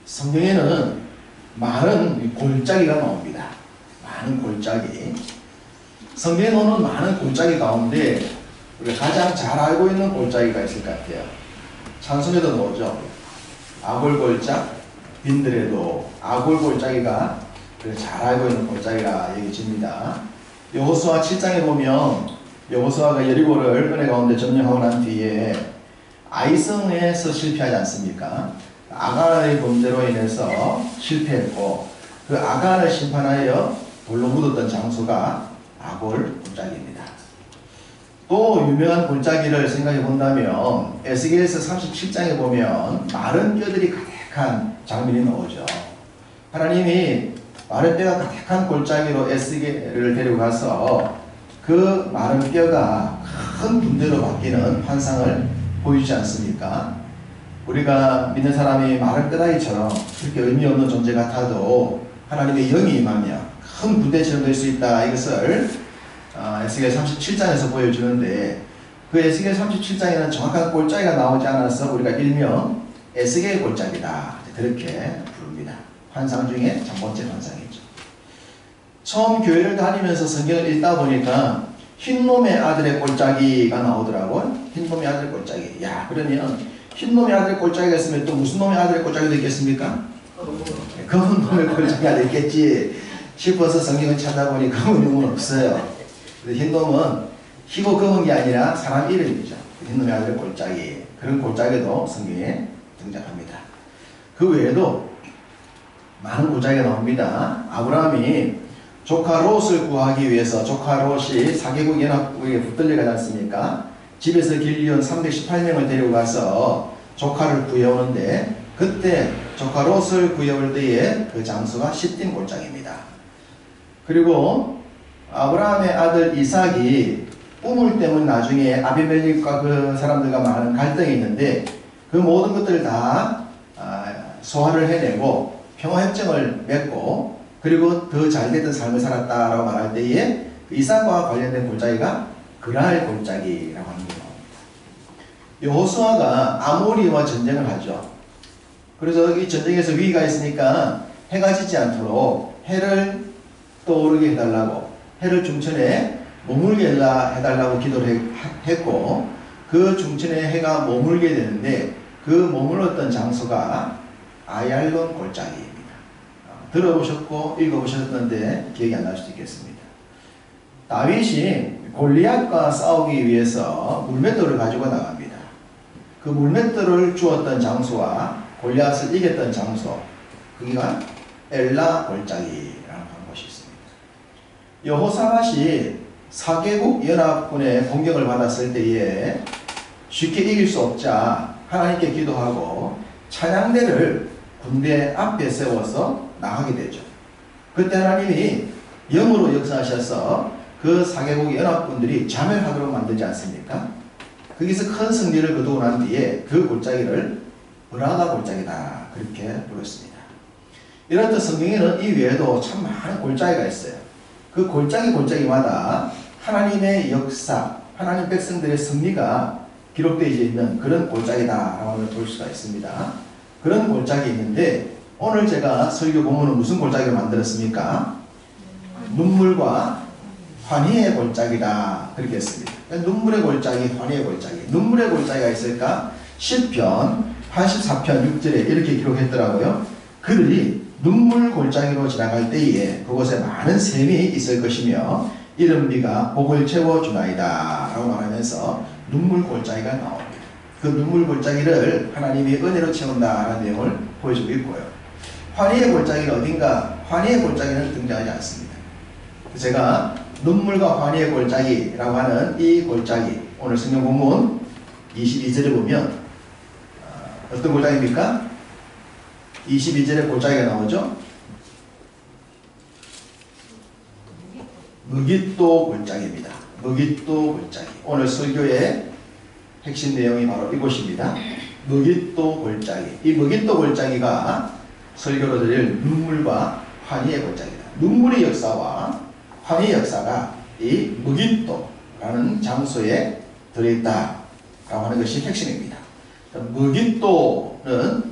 성경에는 많은 골짜기가 나옵니다. 많은 골짜기. 성경에 나오는 많은 골짜기 가운데 우리가 가장 잘 알고 있는 골짜기가 있을 것 같아요. 찬송에도 나오죠. 아골골짝, 빈들에도 아골골짜기가 잘 알고 있는 골짜기라 얘기집니다. 여호수아 7장에 보면 여호수아가 여리고를 은혜 가운데 점령하고 난 뒤에 아이성에서 실패하지 않습니까? 아간의 범죄로 인해서 실패했고 그 아간을 심판하여 돌로 묻었던 장소가 아골 골짜기입니다. 또 유명한 골짜기를 생각해 본다면 에스겔서 37장에 보면 마른 뼈들이 가득한 장면이 나오죠. 하나님이 마른 뼈가 가득한 골짜기로 에스겔을 데리고 가서 그 마른 뼈가 큰 군대로 바뀌는 환상을 보여주지 않습니까? 우리가 믿는 사람이 마른 뼈다귀처럼 그렇게 의미 없는 존재 같아도 하나님의 영이 임하며 큰 군대처럼 될 수 있다. 이것을 에스겔 37장에서 보여주는데 그 에스겔 37장에는 정확한 골짜기가 나오지 않아서 우리가 일명 에스겔 골짜기다. 그렇게 부릅니다. 환상 중에 첫 번째 환상이죠. 처음 교회를 다니면서 성경을 읽다 보니까 흰놈의 아들의 골짜기가 나오더라고요. 흰놈의 아들의 골짜기. 야, 그러면 흰놈의 아들의 골짜기가 있으면 또 무슨 놈의 아들의 골짜기도 있겠습니까? 검은 놈의 골짜기가 있겠지 싶어서 성경을 찾아보니 검은 놈은 없어요. 흰놈은 희고 검은 게 아니라 사람 이름이죠. 흰놈의 아들의 골짜기. 그런 골짜기도 성경에 등장합니다. 그 외에도 많은 골짜기가 나옵니다. 아브라함이 조카 롯을 구하기 위해서 조카 롯이 사개국 연합국에 붙들려가지 않습니까? 집에서 길리온 318명을 데리고 가서 조카를 구해오는데 그때 조카 롯을 구해올 때에 그 장소가 시딤 골짜기입니다. 그리고 아브라함의 아들 이삭이 우물 때문에 나중에 아비멜렉과 그 사람들과 많은 갈등이 있는데 그 모든 것들을 다 소화를 해내고 평화협정을 맺고 그리고 더 잘됐던 삶을 살았다라고 말할 때에 이삭과 관련된 골짜기가 그랄 골짜기라고 하는 겁니다. 여호수아가 아모리와 전쟁을 하죠. 그래서 이 전쟁에서 위기가 있으니까 해가 지지 않도록 해를 떠오르게 해달라고 해를 중천에 머물게 해달라고 기도를 했고 그 중천에 해가 머물게 되는데 그 머물렀던 장소가 아얄론 골짜기입니다. 들어보셨고 읽어보셨는데 기억이 안 날 수도 있겠습니다. 다윗이 골리앗과 싸우기 위해서 물맷돌을 가지고 나갑니다. 그 물맷돌을 주었던 장소와 골리앗을 이겼던 장소, 거기가 엘라 골짜기라는 곳이 있습니다. 여호사밧이 사개국 연합군의 공격을 받았을 때에 쉽게 이길 수 없자 하나님께 기도하고 찬양대를 군대 앞에 세워서 나가게 되죠. 그때 하나님이 영으로 역사하셔서 그 사개국 연합군들이 자멸하도록 만들지 않습니까? 거기서 큰 승리를 거두고 난 뒤에 그 골짜기를 브라가 골짜기다 그렇게 불렀습니다. 이렇듯 성경에는 이 외에도 참 많은 골짜기가 있어요. 그 골짜기마다 하나님의 역사, 하나님 백성들의 승리가 기록되어 있는 그런 골짜기다라고 볼 수가 있습니다. 그런 골짜기 있는데 오늘 제가 설교 본문은 무슨 골짜기를 만들었습니까? 눈물과 환희의 골짜기다 그렇게 했습니다. 눈물의 골짜기, 환희의 골짜기. 눈물의 골짜기가 있을까? 시편 84편 6절에 이렇게 기록했더라고요. 그들이 눈물 골짜기로 지나갈 때에 그곳에 많은 샘이 있을 것이며 이른 비가 복을 채워주나이다 라고 말하면서 눈물 골짜기가 나옵니다. 그 눈물 골짜기를 하나님이 은혜로 채운다라는 내용을 보여주고 있고요. 환희의 골짜기는 어딘가? 환희의 골짜기는 등장하지 않습니다. 제가 눈물과 환희의 골짜기라고 하는 이 골짜기, 오늘 성경 본문 22절에 보면 어떤 골짜기입니까? 22절에 골짜기가 나오죠? 무깃도 골짜기입니다. 무깃도 골짜기. 오늘 설교의 핵심 내용이 바로 이곳입니다. 무깃도 골짜기. 이 무깃도 골짜기가 설교로 드릴 눈물과 환희의 골짜기다. 눈물의 역사와 환희의 역사가 이 무깃도라는 장소에 들어있다라고 하는 것이 핵심입니다. 무깃도는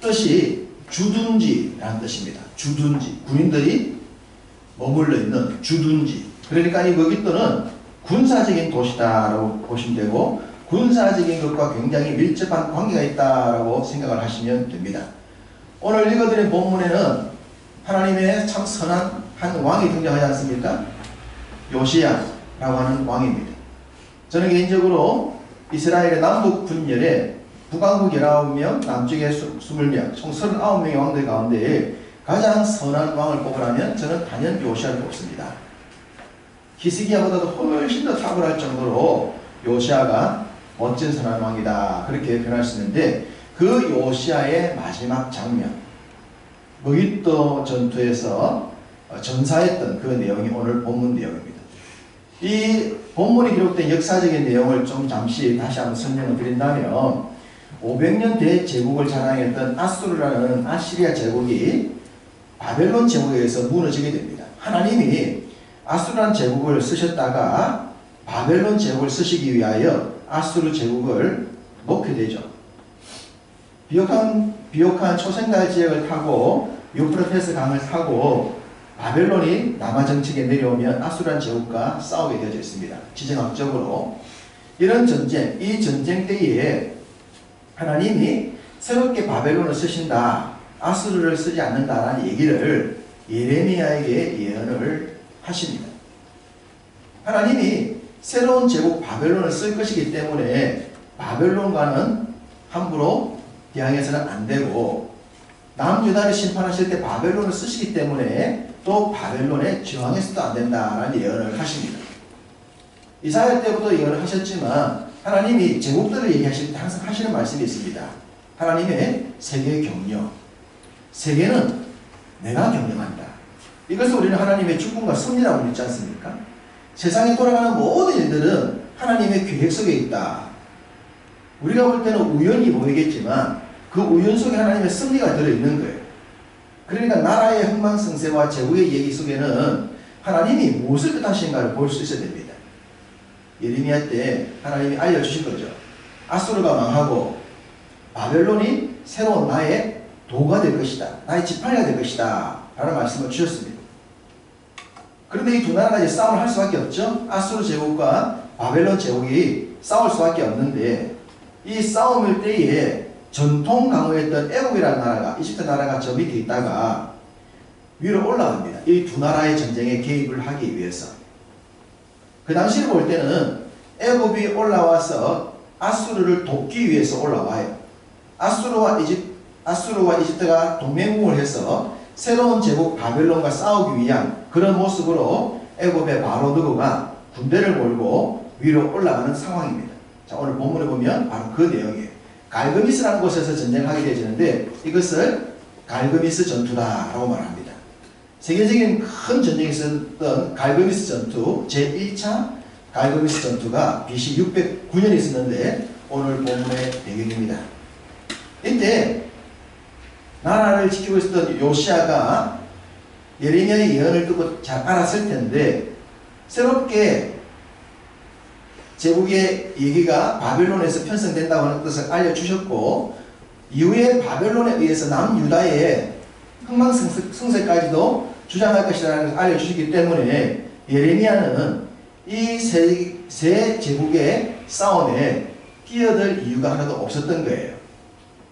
뜻이 주둔지라는 뜻입니다. 주둔지. 군인들이 머물러 있는 주둔지. 그러니까 이 머깃도는 군사적인 도시다라고 보시면 되고, 군사적인 것과 굉장히 밀접한 관계가 있다라고 생각을 하시면 됩니다. 오늘 읽어드린 본문에는 하나님의 참 선한 한 왕이 등장하지 않습니까? 요시야라고 하는 왕입니다. 저는 개인적으로 이스라엘의 남북 분열에 북왕국 19명, 남쪽에 20명, 총 39명의 왕들 가운데 가장 선한 왕을 뽑으라면 저는 단연 요시야를 뽑습니다. 히스기야보다도 훨씬 더 탁월할 정도로 요시야가 멋진 선한 왕이다, 그렇게 표현할 수 있는데, 그 요시야의 마지막 장면, 머깃도 전투에서 전사했던 그 내용이 오늘 본문 내용입니다. 이 본문에 기록된 역사적인 내용을 좀 잠시 다시 한번 설명을 드린다면, 500년 대제국을 자랑했던 아수르라는 아시리아 제국이 바벨론 제국에 의해서 무너지게 됩니다. 하나님이 아수르라는 제국을 쓰셨다가 바벨론 제국을 쓰시기 위하여 아수르 제국을 놓게 되죠. 비옥한 초생달 지역을 타고 유프라테스 강을 타고 바벨론이 남아 정책에 내려오면 아수르라는 제국과 싸우게 되어져 있습니다. 지정학적으로. 이런 전쟁, 이 전쟁 때에 하나님이 새롭게 바벨론을 쓰신다, 아수르를 쓰지 않는다라는 얘기를 예레미야에게 예언을 하십니다. 하나님이 새로운 제국 바벨론을 쓸 것이기 때문에 바벨론과는 함부로 대항해서는 안 되고, 남유다를 심판하실 때 바벨론을 쓰시기 때문에 또 바벨론에 저항해서도 안 된다라는 예언을 하십니다. 이사야 때부터 예언을 하셨지만 하나님이 제국들을 얘기하실 때 항상 하시는 말씀이 있습니다. 하나님의 세계의 경영. 세계는 내가 경영한다. 이것을 우리는 하나님의 주권과 섭리라고 믿지 않습니까? 세상에 돌아가는 모든 일들은 하나님의 계획 속에 있다. 우리가 볼 때는 우연히 보이겠지만 그 우연 속에 하나님의 섭리가 들어있는 거예요. 그러니까 나라의 흥망성쇠와 제국의 얘기 속에는 하나님이 무엇을 뜻하신가를 볼 수 있어야 됩니다. 예레미야 때 하나님이 알려주신 거죠. 아수르가 망하고 바벨론이 새로운 나의 도가 될 것이다, 나의 지팡이가 될 것이다 라는 말씀을 주셨습니다. 그런데 이 두 나라가 이제 싸움을 할 수밖에 없죠. 아수르 제국과 바벨론 제국이 싸울 수밖에 없는데, 이 싸움일 때에 전통 강호했던 애굽이라는 나라가, 이집트 나라가 저 밑에 있다가 위로 올라갑니다. 이 두 나라의 전쟁에 개입을 하기 위해서. 그 당시를 볼 때는 애굽이 올라와서 아수르를 돕기 위해서 올라와요. 아수르와 이집트가 동맹국을 해서 새로운 제국 바벨론과 싸우기 위한 그런 모습으로 애굽의 바로드고가 군대를 몰고 위로 올라가는 상황입니다. 자, 오늘 본문에 보면 바로 그 내용이에요. 갈그미스라는 곳에서 전쟁하게 되어지는데 이것을 갈그미스 전투다라고 말합니다. 세계적인 큰 전쟁이 있었던 갈그미스 전투, 제1차 갈그미스 전투가 BC 609년에 있었는데 오늘 본문의 배경입니다. 이때 나라를 지키고 있었던 요시야가 예레미야의 예언을 듣고 잘 알았을 텐데, 새롭게 제국의 얘기가 바벨론에서 편성된다고 하는 뜻을 알려주셨고, 이후에 바벨론에 의해서 남유다의 흥망성쇠까지도 주장할 것이라는 것을 알려주시기 때문에 예레미야는 이 세 제국의 싸움에 끼어들 이유가 하나도 없었던 거예요.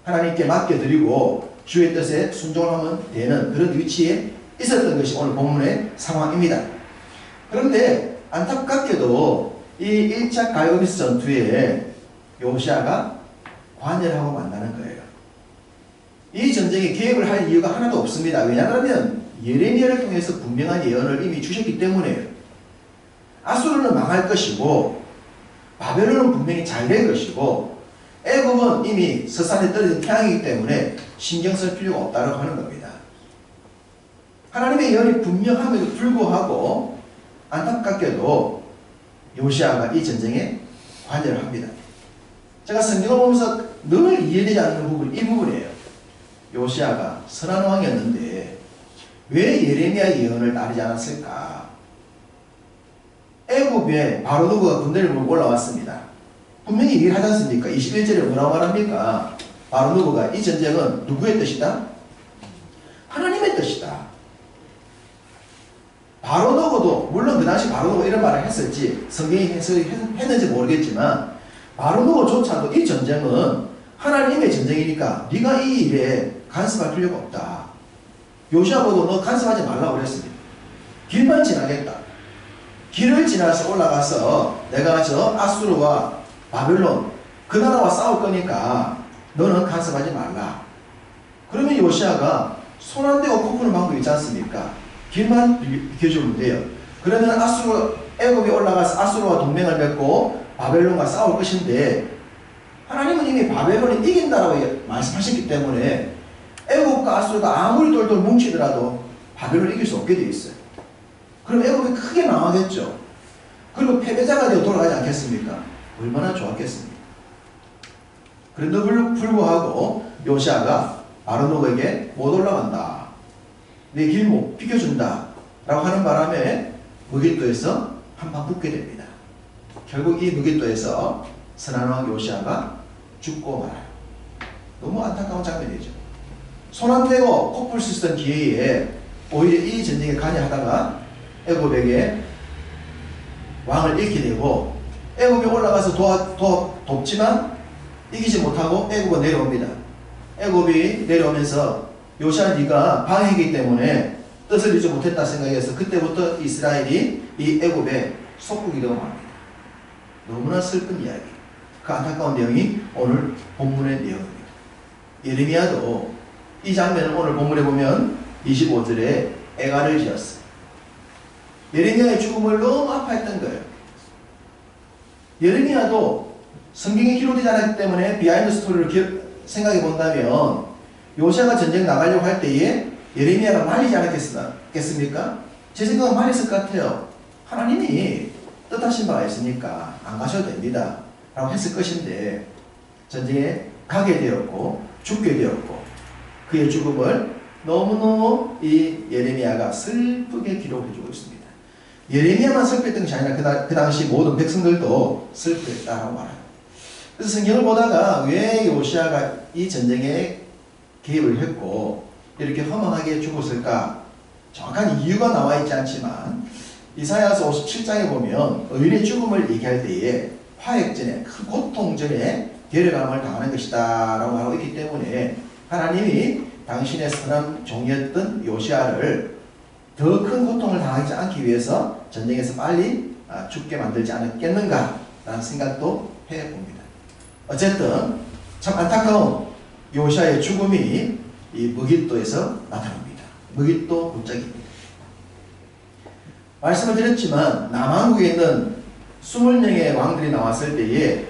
하나님께 맡겨드리고 주의 뜻에 순종을 하면 되는 그런 위치에 있었던 것이 오늘 본문의 상황입니다. 그런데 안타깝게도 이 1차 갈그미스 전투에 요시야가 관여를 하고 만나는 거예요. 이 전쟁에 개입을 할 이유가 하나도 없습니다. 왜냐하면 예레미야를 통해서 분명한 예언을 이미 주셨기 때문에요. 아수르는 망할 것이고 바벨론은 분명히 잘 될 것이고 애굽은 이미 서산에 떨어진 태양이기 때문에 신경 쓸 필요가 없다고 하는 겁니다. 하나님의 예언이 분명함에도 불구하고 안타깝게도 요시야가 이 전쟁에 관여를 합니다. 제가 성경을 보면서 늘 이해되지 않는 부분이 이 부분이에요. 요시야가 선한 왕이었는데 왜 예레미야의 예언을 따르지 않았을까? 애굽에 바로누가 군대를 몰고 올라왔습니다. 분명히 얘기를 하지 않습니까? 21절에 뭐라고 말합니까? 바로누가 이 전쟁은 누구의 뜻이다? 하나님의 뜻이다. 바로노고도 물론 그 당시 바로노고 이런 말을 했을지 성경이 했는지 모르겠지만 바로노고조차도 이 전쟁은 하나님의 전쟁이니까 네가 이 일에 간섭할 필요가 없다. 요시아보고 너 간섭하지 말라고 그랬습니다. 길만 지나겠다. 길을 지나서 올라가서 내가 저 아수르와 바벨론 그 나라와 싸울 거니까 너는 간섭하지 말라. 그러면 요시아가 손 안 대고 코 푸는 방법이 있지 않습니까? 길만 비켜주면 돼요. 그러면 애굽에 올라가서 아수르와 동맹을 맺고 바벨론과 싸울 것인데 하나님은 이미 바벨론이 이긴다라고 말씀하셨기 때문에 애굽과 아수르가 아무리 돌돌 뭉치더라도 바벨론을 이길 수 없게 되어 있어요. 그럼 애굽이 크게 망하겠죠. 그리고 패배자가 되어 돌아가지 않겠습니까? 얼마나 좋았겠습니까? 그런데도 불구하고 요시아가 바로노에게 못 올라간다. 내 길목 비켜준다. 라고 하는 바람에 무길도에서 한방 붙게 됩니다. 결국 이 무길도에서 선한왕 요시아가 죽고 말아요. 너무 안타까운 장면이죠. 손 안 대고 코 풀 수 있었던 기회에 오히려 이 전쟁에 관여하다가 애굽에게 왕을 잃게 되고 애굽에 올라가서 돕지만 이기지 못하고 애굽은 내려옵니다. 애굽이 내려오면서 요시아 네가 방해이기 때문에 뜻을 이루지 못했다 생각해서 그때부터 이스라엘이 이 애굽에 속국이 되고 맙니다. 너무나 슬픈 이야기. 그 안타까운 내용이 오늘 본문의 내용입니다. 예레미야도 이 장면을 오늘 본문에 보면 25절에 애가를 지었어요. 예레미야의 죽음을 너무 아파했던 거예요. 예레미야도 성경에 기록되지 않았기 때문에 비하인드 스토리를 생각해 본다면 요시아가 전쟁 나가려고 할 때에 예레미야가 말리지 않았겠습니까? 제 생각은 말렸을 것 같아요. 하나님이 뜻하신 바가 있으니까 안 가셔도 됩니다. 라고 했을 것인데 전쟁에 가게 되었고 죽게 되었고 그의 죽음을 너무너무 이 예레미야가 슬프게 기록해주고 있습니다. 예레미야만 슬펐던 것이 아니라 그 당시 모든 백성들도 슬프했다고 말합니다. 그래서 성경을 보다가 왜 요시아가 이 전쟁에 개입을 했고 이렇게 허망하게 죽었을까? 정확한 이유가 나와 있지 않지만 이사야서 57장에 보면 의인의 죽음을 얘기할 때에 화액전에 큰 고통 전에 괴력감을 당하는 것이다 라고 하고 있기 때문에 하나님이 당신의 선한 종이었던 요시아를 더 큰 고통을 당하지 않기 위해서 전쟁에서 빨리 죽게 만들지 않았겠는가 라는 생각도 해봅니다. 어쨌든 참 안타까운 요시아의 죽음이 이 무길도에서 나타납니다. 무길도 굴짝입니다. 말씀을 드렸지만 남한국에 있는 20명의 왕들이 나왔을 때에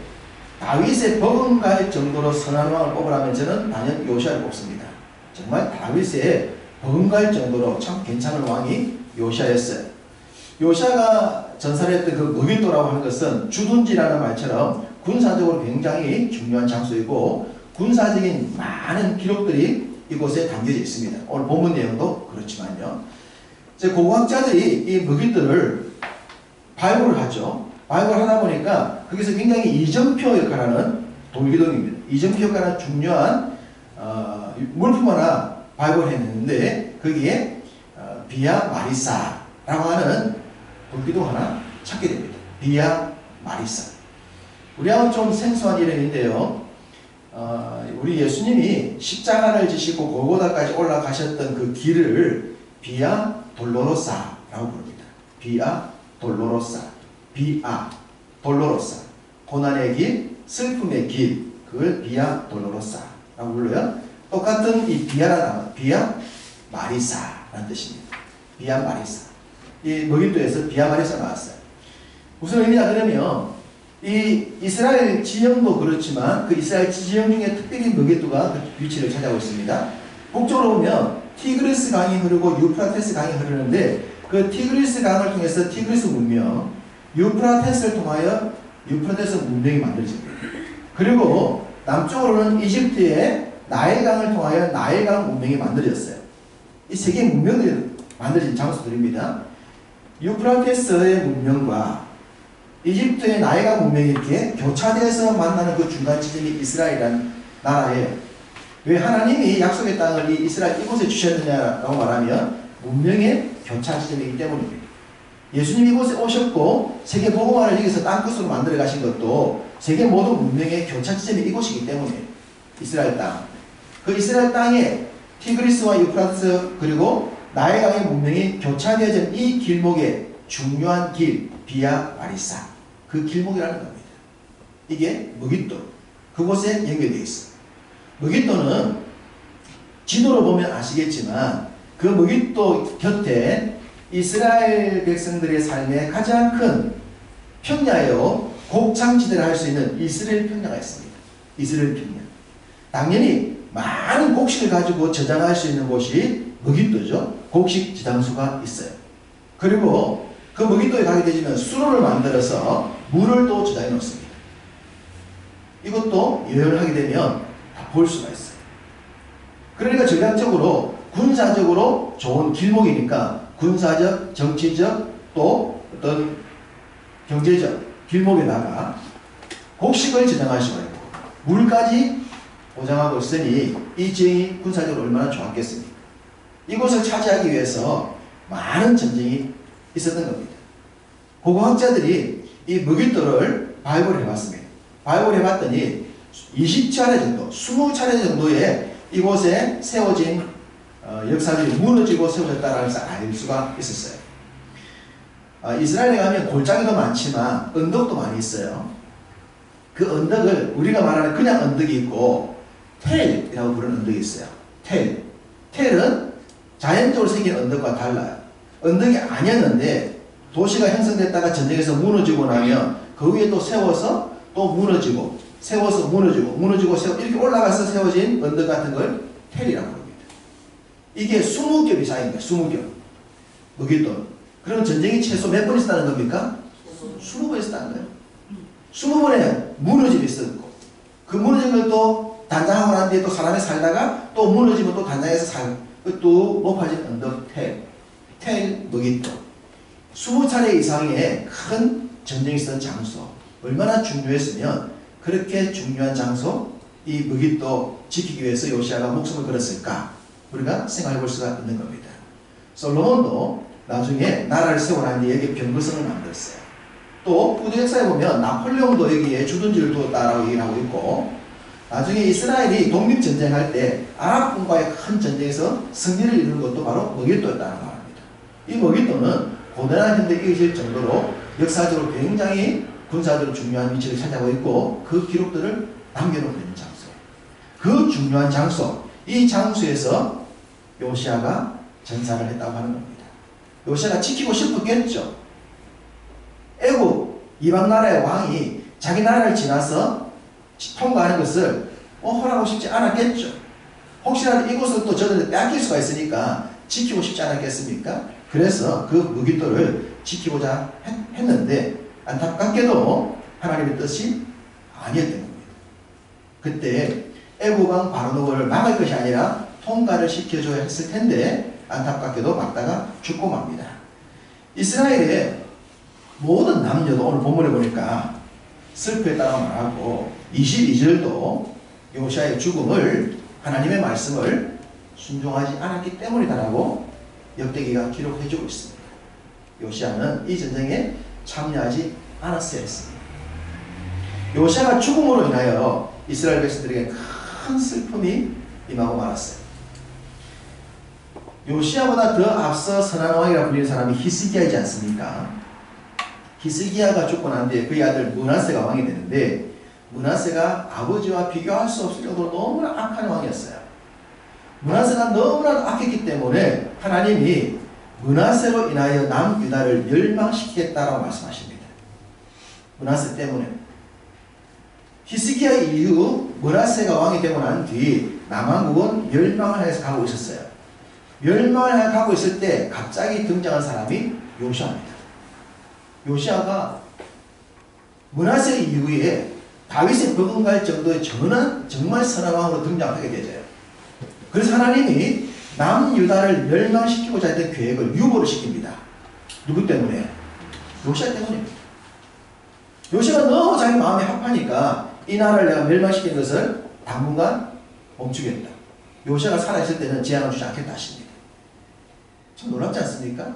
다윗의 버금갈 정도로 선한 왕을 뽑으라면 저는 단연 요시아를 뽑습니다. 정말 다윗의 버금갈 정도로 참 괜찮은 왕이 요시아였어요. 요시아가 전살했던 그 무길도라고 하는 것은 주둔지라는 말처럼 군사적으로 굉장히 중요한 장소이고 군사적인 많은 기록들이 이곳에 담겨져 있습니다. 오늘 본문 내용도 그렇지만요. 고고학자들이 이 무길도를 발굴을 하죠. 발굴을 하다 보니까 거기서 굉장히 이정표 역할하는 돌기둥입니다. 이정표 역할하는 중요한 물품 하나 발굴했는데 거기에 비아 마리사라고 하는 돌기둥 하나 찾게 됩니다. 비아 마리사. 우리하고는 좀 생소한 이름인데요. 우리 예수님이 십자가를 지시고 골고다까지 올라가셨던 그 길을 비아 돌로로사라고 부릅니다. 비아 돌로로사. 비아 돌로로사. 고난의 길, 슬픔의 길, 그걸 비아 돌로로사라고 불러요. 똑같은 이 비아라는 단어, 비아 마리사라는 뜻입니다. 비아 마리사. 이 무길도에서 비아 마리사 나왔어요. 무슨 의미냐 그러면 이 이스라엘 지형도 그렇지만 그 이스라엘 지형 중에 특별히 무길도가 그 위치를 차지하고 있습니다. 북쪽으로 보면 티그리스 강이 흐르고 유프라테스 강이 흐르는데 그 티그리스 강을 통해서 티그리스 문명, 유프라테스를 통하여 유프라테스 문명이 만들어집니다. 그리고 남쪽으로는 이집트의 나일강을 통하여 나일강 문명이 만들어졌어요. 이 세 개의 문명들이 만들어진 장소들입니다. 유프라테스의 문명과 이집트의 나일강 문명이 이렇게 교차돼서 만나는 그 중간 지점이 이스라엘이라는 나라의 왜 하나님이 약속의 땅을 이 이스라엘 이곳에 주셨느냐라고 말하면 문명의 교차 지점이기 때문입니다. 예수님이 이곳에 오셨고 세계 복음화를 여기서 땅끝으로 만들어 가신 것도 세계 모든 문명의 교차 지점이 이곳이기 때문에 이스라엘 땅. 그 이스라엘 땅에 티그리스와 유프라테스 그리고 나일강의 문명이 교차되어진 이 길목의 중요한 길 비아 마리사 그 길목이라는 겁니다. 이게 머깃돌 그곳에 연결되어 있습니다. 머깃돌은 지도로 보면 아시겠지만 그 머깃돌 곁에 이스라엘 백성들의 삶의 가장 큰 평야요 곡창지대를 할 수 있는 이스라엘 평야가 있습니다. 이스라엘 평야. 당연히 많은 곡식을 가지고 저장할 수 있는 곳이 머깃돌이죠. 곡식 저장소가 있어요. 그리고 그 머깃돌에 가게 되면 수로를 만들어서 물을 또 저장해 놓습니다. 이것도 여행을 하게 되면 다 볼 수가 있어요. 그러니까 전략적으로 군사적으로 좋은 길목이니까 군사적, 정치적 또 어떤 경제적 길목에다가 곡식을 저장할 수가 있고 물까지 보장하고 있으니 이 지형이 군사적으로 얼마나 좋았겠습니까? 이곳을 차지하기 위해서 많은 전쟁이 있었던 겁니다. 고고학자들이 이 머깃돌을 발굴해 봤습니다. 발굴해 봤더니 20차례 정도, 20차례 정도의 이곳에 세워진 역사들이 무너지고 세워졌다는 것을 알 수가 있었어요. 이스라엘에 가면 골짜기도 많지만 언덕도 많이 있어요. 그 언덕을 우리가 말하는 그냥 언덕이 있고 텔이라고 부르는 언덕이 있어요. 텔은 자연적으로 생긴 언덕과 달라요. 언덕이 아니었는데 도시가 형성됐다가 전쟁에서 무너지고 나면 그 위에 또 세워서 또 무너지고 세워서 무너지고 세워 이렇게 올라가서 세워진 언덕 같은 걸 텔이라고 합니다. 이게 20겹 이상입니다. 20겹. 머깃돌. 그럼 전쟁이 최소 몇 번 있었다는 겁니까? 20번 있었다는 거예요. 20번에 무너짐이 있었고 그 무너진 걸 또 단장하고 난 뒤에 또 사람이 살다가 또 무너지면 또 단장해서 살고 또 높아진 언덕 텔 머깃돌. 20차례 이상의 큰 전쟁이 있었던 장소. 얼마나 중요했으면 그렇게 중요한 장소 이 머깃돌 지키기 위해서 요시아가 목숨을 걸었을까 우리가 생각해 볼 수가 있는 겁니다. 솔로몬도 나중에 나라를 세우고 난 뒤에 여기 병거성을 만들었어요. 또 구두 역사에 보면 나폴레옹도 여기에 주둔지를 두었다라고 얘기를 하고 있고 나중에 이스라엘이 독립전쟁할 때 아랍군과의 큰 전쟁에서 승리를 이루는 것도 바로 머깃돌이었다고 합니다. 이 머깃돌은 고대나 현대에 이어질 정도로 역사적으로 굉장히 군사적으로 중요한 위치를 차지하고 있고 그 기록들을 남겨놓고 있는 장소. 그 중요한 장소, 이 장소에서 요시아가 전사를 했다고 하는 겁니다. 요시아가 지키고 싶었겠죠. 애국 이방 나라의 왕이 자기 나라를 지나서 통과하는 것을 허락하고 싶지 않았겠죠. 혹시라도 이곳을 또 저들을 빼앗길 수가 있으니까 지키고 싶지 않았겠습니까? 그래서 그 머깃돌을 지키고자 했는데 안타깝게도 하나님의 뜻이 아니었던 겁니다. 그때 애국 왕 바로노를 막을 것이 아니라 통과를 시켜줘야 했을 텐데 안타깝게도 막다가 죽고 맙니다. 이스라엘의 모든 남녀도 오늘 본문에 보니까 슬퍼했다고 말하고 22절도 요시아의 죽음을 하나님의 말씀을 순종하지 않았기 때문이다라고 역대기가 기록해주고 있습니다. 요시아는 이 전쟁에 참여하지 않았어야 했습니다. 요시아가 죽음으로 인하여 이스라엘 백성들에게 큰 슬픔이 임하고 말았어요. 요시아보다 더 앞서 선한 왕이라 불리는 사람이 히스기야이지 않습니까? 히스기야가 죽고 난 뒤에 그의 아들 므낫세가 왕이 되는데 므낫세가 아버지와 비교할 수 없을 정도로 너무나 악한 왕이었어요. 므낫세가 너무나도 악했기 때문에 하나님이 므낫세로 인하여 남유다를 멸망시키겠다라고 말씀하십니다. 므낫세 때문에. 히스기야 이후 므낫세가 왕이 되고 난 뒤 남왕국은 멸망을 향해서 가고 있었어요. 멸망을 향해 가고 있을 때 갑자기 등장한 사람이 요시아입니다. 요시아가 므낫세 이후에 다윗의 버금갈 정도의 정말 선한 왕으로 등장하게 되죠. 그래서 하나님이 남유다를 멸망시키고자 했던 계획을 유보를 시킵니다. 누구 때문에? 요시아 때문입니다. 요시아가 너무 자기 마음이 합하니까 이 나라를 내가 멸망시킨 것을 당분간 멈추겠다. 요시아가 살아있을 때는 재앙을 주지 않겠다 하십니다. 참 놀랍지 않습니까?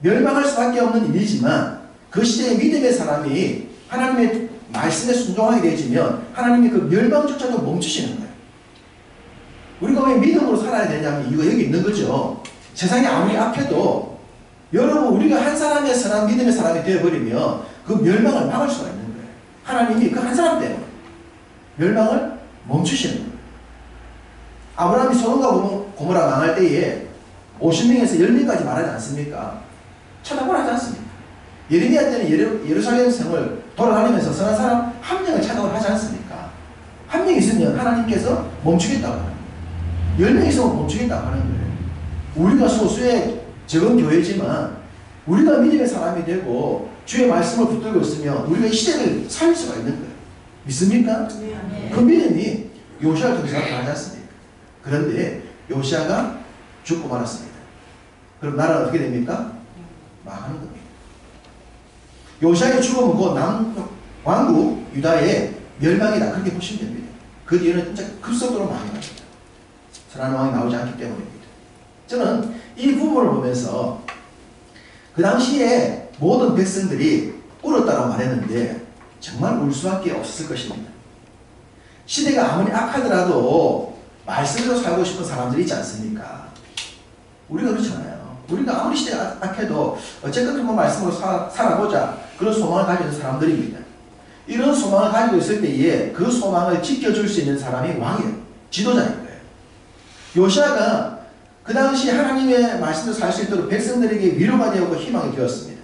멸망할 수밖에 없는 일이지만 그 시대의 믿음의 사람이 하나님의 말씀에 순종하게 되어지면 하나님이 그 멸망조차도 멈추시는 거예요. 우리가 왜 믿음으로 살아야 되냐면 이거 여기 있는 거죠. 세상이 아무리 악해도 여러분 우리가 한 사람의 선한 믿음의 사람이 되어버리면 그 멸망을 막을 수가 있는 거예요. 하나님이 그 한 사람 때문에 멸망을 멈추시는 거예요. 아브라함이 소돔과 고모라 망할 때에 50명에서 10명까지 말하지 않습니까? 찾아보라 하지 않습니까? 예레미야 때는 예루살렘 성을 돌아다니면서 선한 사람 한 명을 찾아오라 하지 않습니까? 한 명 있으면 하나님께서 멈추겠다고 하는 거예요. 10명 있으면 멈추겠다고 하는 거예요. 우리가 소수의 적은 교회지만 우리가 믿음의 사람이 되고 주의 말씀을 붙들고 있으면 우리가 이 시대를 살릴 수가 있는 거예요. 믿습니까? 네. 그 믿음이 요시아를 통해서 나타나지 않습니까? 그런데 요시아가 죽고 말았습니다. 그럼 나라가 어떻게 됩니까? 망하는 겁니다. 요시아의 죽음은 곧 남왕국 유다의 멸망이다. 그렇게 보시면 됩니다. 그 뒤에는 진짜 급속도로 망해갑니다. 선한 왕이 나오지 않기 때문입니다. 저는 이 부분을 보면서 그 당시에 모든 백성들이 울었다고 말했는데 정말 울 수밖에 없었을 것입니다. 시대가 아무리 악하더라도 말씀으로 살고 싶은 사람들이 있지 않습니까? 우리가 그렇잖아요. 우리가 아무리 시대가 악해도 어쨌든 한번 말씀으로 살아보자. 그런 소망을 가지고 있는 사람들입니다. 이런 소망을 가지고 있을 때에 그 소망을 지켜줄 수 있는 사람이 왕이에요. 지도자인 거예요. 요시아가 그 당시 하나님의 말씀대로 살 수 있도록 백성들에게 위로가 되었고 희망이 되었습니다.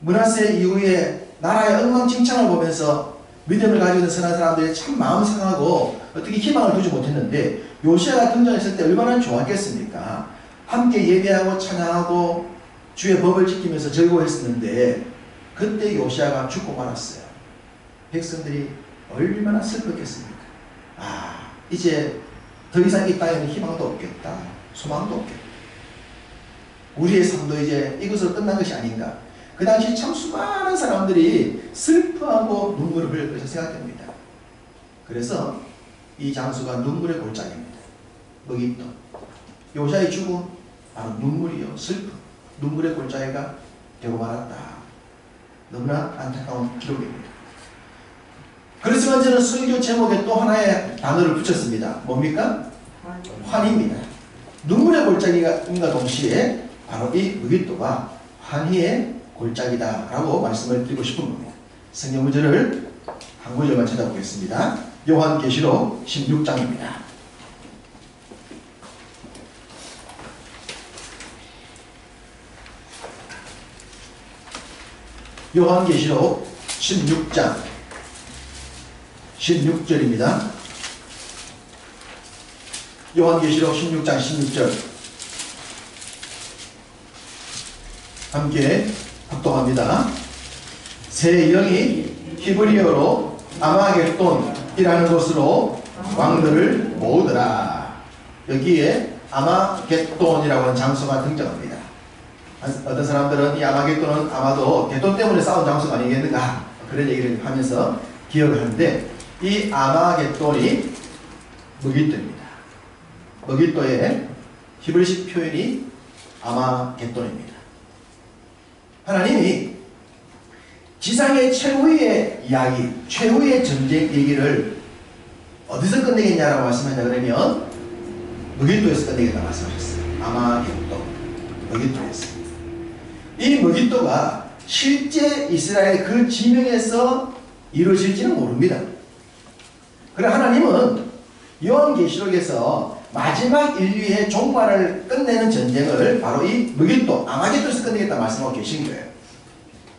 므낫세 이후에 나라의 엉망진창을 보면서 믿음을 가지고 있는 선한 사람들이 참 마음 상하고 어떻게 희망을 두지 못했는데 요시아가 등장했을 때 얼마나 좋았겠습니까? 함께 예배하고 찬양하고 주의 법을 지키면서 즐거워했었는데 그때 요시아가 죽고 말았어요. 백성들이 얼마나 슬펐겠습니까? 아, 이제 더 이상 이 땅에는 희망도 없겠다. 소망도 없겠다. 우리의 삶도 이제 이것으로 끝난 것이 아닌가. 그 당시 참 수많은 사람들이 슬퍼하고 눈물을 흘릴 것을 생각됩니다. 그래서 이 장소가 눈물의 골짜기입니다. 먹잇돈. 요시아의 죽음, 바로 눈물이요. 슬픔. 눈물의 골짜기가 되고 말았다. 너무나 안타까운 기록입니다. 그렇지만 저는 설교 제목에 또 하나의 단어를 붙였습니다. 뭡니까? 환희입니다. 눈물의 골짜기가 동시에 바로 이 무기또가 환희의 골짜기다 라고 말씀을 드리고 싶은 겁니다. 성경 구절을 한 구절만 찾아보겠습니다. 요한계시록 16장입니다. 요한계시록 16장 16절입니다. 요한계시록 16장 16절 함께 합독합니다. 새 영이 히브리어로 아마겟돈이라는 곳으로 왕들을 모으더라. 여기에 아마겟돈이라고 하는 장소가 등장합니다. 어떤 사람들은 이 아마겟돈은 아마도 겟돈 때문에 싸운 장소가 아니겠는가 그런 얘기를 하면서 기억을 하는데 이 아마겟돈이 무깃도입니다. 무깃도의 히브리식 표현이 아마겟돈입니다. 하나님이 지상의 최후의 이야기, 최후의 전쟁 얘기를 어디서 끝내겠냐라고 말씀하냐 그러면 무깃도에서 끝내겠다고 말씀하셨어요. 아마겟돈, 무깃도에서. 이 무깃도가 실제 이스라엘 그 지명에서 이루어질지는 모릅니다. 그러나 하나님은 요한계시록에서 마지막 인류의 종말을 끝내는 전쟁을 바로 이 무깃도, 아마겟돈에서 끝내겠다 말씀하고 계신 거예요.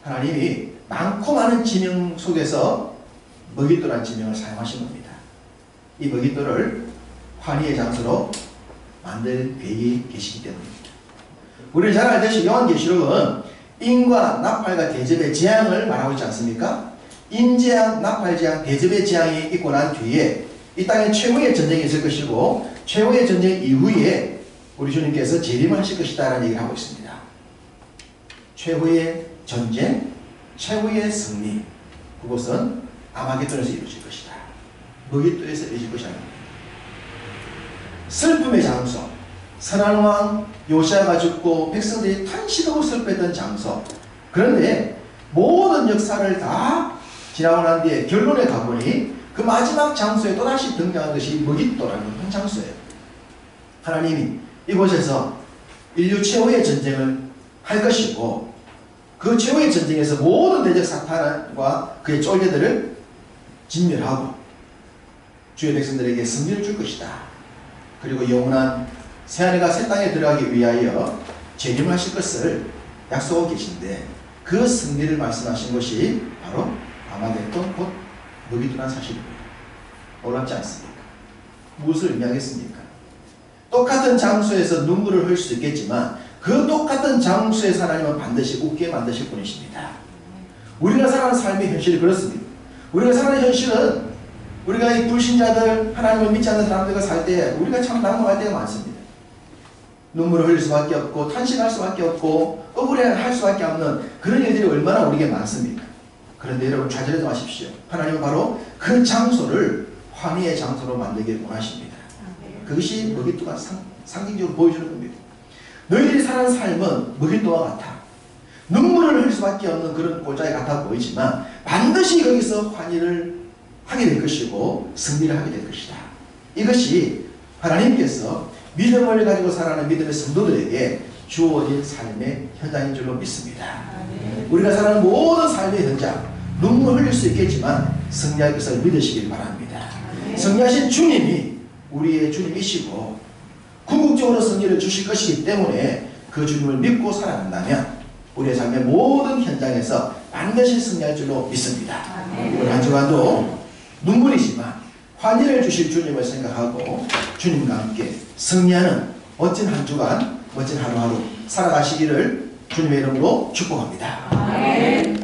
하나님이 많고 많은 지명 속에서 무깃도라는 지명을 사용하신 겁니다. 이 무깃도를 환희의 장소로 만들 계획이 계시기 때문입니다. 우리는 잘 알듯이 요한계시록은 인과 나팔과 대접의 재앙을 말하고 있지 않습니까? 인재앙, 나팔재앙, 대접의 재앙이 있고 난 뒤에 이 땅에 최후의 전쟁이 있을 것이고 최후의 전쟁 이후에 우리 주님께서 재림을 하실 것이다 라는 얘기를 하고 있습니다. 최후의 전쟁, 최후의 승리, 그것은 아마겟돈에서 이루어질 것이다. 머깃도에서 이어질 것이 아닙니다. 슬픔의 장소, 선한 왕 요시아가 죽고 백성들이 탄식하고 슬퍼했던 장소. 그런데 모든 역사를 다 지나고 난 뒤에 결론에 가보니 그 마지막 장소에 또다시 등장한 것이 머깃도라는 한 장소예요. 하나님이 이곳에서 인류 최후의 전쟁을 할 것이고 그 최후의 전쟁에서 모든 대적 사탄과 그의 쫄개들을 진멸하고 주의 백성들에게 승리를 줄 것이다. 그리고 영원한 새하늘과 새 땅에 들어가기 위하여 재림하실 것을 약속하고 계신데 그 승리를 말씀하신 것이 바로 아마겟돈 곧 머깃도라는 사실입니다. 놀랍지 않습니까? 무엇을 의미하겠습니까? 똑같은 장소에서 눈물을 흘릴 수 있겠지만 그 똑같은 장소에서 하나님은 반드시 웃게 만드실 분이십니다. 우리가 살아가는 삶의 현실이 그렇습니다. 우리가 살아가는 현실은 우리가 이 불신자들, 하나님을 믿지 않는 사람들과 살 때 우리가 참 낙망할 때가 많습니다. 눈물을 흘릴 수밖에 없고 탄식할 수밖에 없고 억울해할 수밖에 없는 그런 일들이 얼마나 우리에게 많습니까? 그런데 여러분 좌절하지 마십시오. 하나님은 바로 그 장소를 환희의 장소로 만들기를 원하십니다. 그것이 머깃도가 상징적으로 보여주는 겁니다. 너희들이 사는 삶은 머깃도와 같아. 눈물을 흘릴 수밖에 없는 그런 골짜기 같아 보이지만 반드시 거기서 환희를 하게 될 것이고 승리를 하게 될 것이다. 이것이 하나님께서 믿음을 가지고 살아가는 믿음의 성도들에게 주어진 삶의 현장인 줄로 믿습니다. 우리가 살아가는 모든 삶의 현장, 눈물 흘릴 수 있겠지만 승리할 것을 믿으시길 바랍니다. 승리하신 주님이 우리의 주님이시고 궁극적으로 승리를 주실 것이기 때문에 그 주님을 믿고 살아간다면 우리의 삶의 모든 현장에서 반드시 승리할 줄로 믿습니다. 이번 한 주간도 눈물이지만 환희를 주실 주님을 생각하고 주님과 함께 승리하는 멋진 한 주간, 멋진 하루하루 살아가시기를 주님의 이름으로 축복합니다.